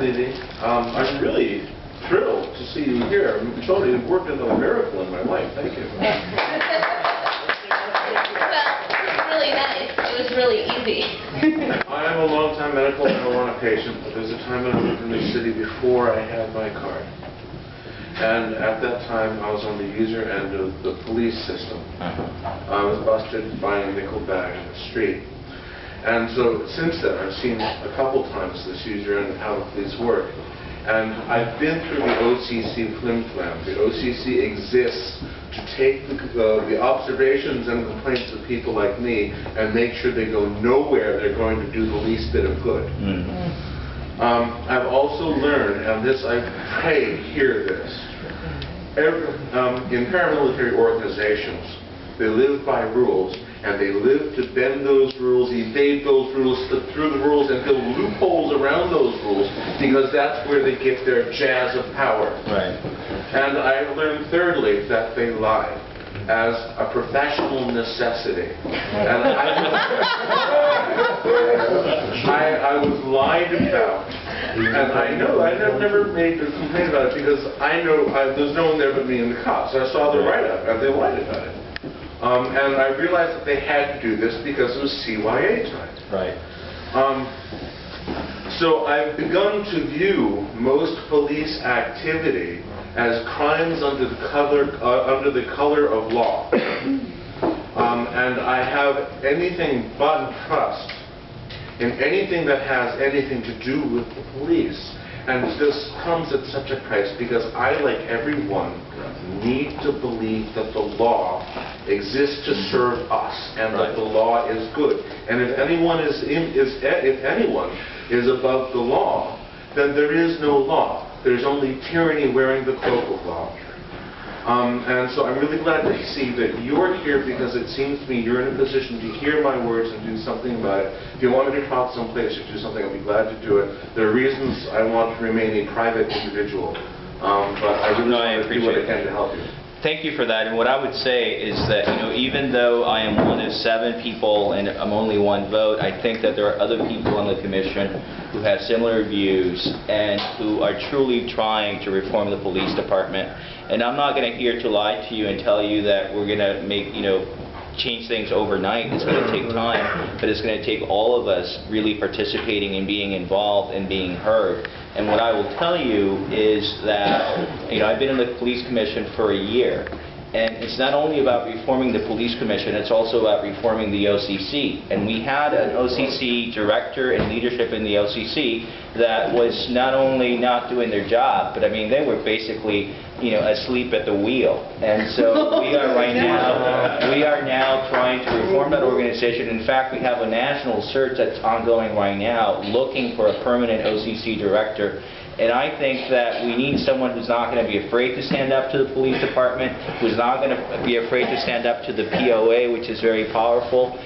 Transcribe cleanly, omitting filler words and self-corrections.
Levy. I'm really thrilled to see you here. Totally worked into a miracle in my life. Thank you. Well, it was really nice. It was really easy. I am a long-time medical marijuana patient, but there's a time when I lived in the city before I had my card. And at that time, I was on the user end of the police system. I was busted buying a nickel bag in the street. And so since then, I've seen a couple times this user end of how the police work. And I've been through the OCC flim-flam. The OCC exists to take the observations and complaints of people like me and make sure they go nowhere they're going to do the least bit of good. I've also learned, and this I pray hear this, in paramilitary organizations, they live by rules, and they live to bend those rules, evade those rules, slip through the rules, and build loopholes around those rules, because that's where they get their jazz of power. Right. And I learned thirdly that they lie as a professional necessity. And I was lied about. And I know, I've never made a complaint about it because I know there's no one there but me and the cops. I saw the write-up and they lied about it. And I realized that they had to do this because it was CYA time. Right. So I've begun to view most police activity as crimes under the color of law. And I have anything but trust in anything that has anything to do with the police. And this comes at such a price because I, like everyone, need to believe that the law exists to serve us and that the law is good. And if anyone is above the law, then there is no law. There's only tyranny wearing the cloak of law. And so I'm really glad to see that you're here because it seems to me you're in a position to hear my words and do something about it. If you want me to talk someplace or do something, I'll be glad to do it. There are reasons I want to remain a private individual, but I really want to do what I can to help you. Thank you for that. And what I would say is that, even though I am one of 7 people and I'm only 1 vote, I think that there are other people on the commission who have similar views and who are truly trying to reform the police department. And I'm not going to here to lie to you and tell you that we're going to make, change things overnight. It's going to take time, but it's going to take all of us really participating and being involved and being heard. And what I will tell you is that, I've been in the police commission for a year. And it's not only about reforming the police commission, it's also about reforming the OCC. And we had an OCC director and leadership in the OCC that was not only not doing their job, but they were basically, asleep at the wheel. And so we are now trying to reform that organization. In fact, we have a national search that's ongoing right now looking for a permanent OCC director. And I think that we need someone who's not going to be afraid to stand up to the police department, who's not going to be afraid to stand up to the POA, which is very powerful.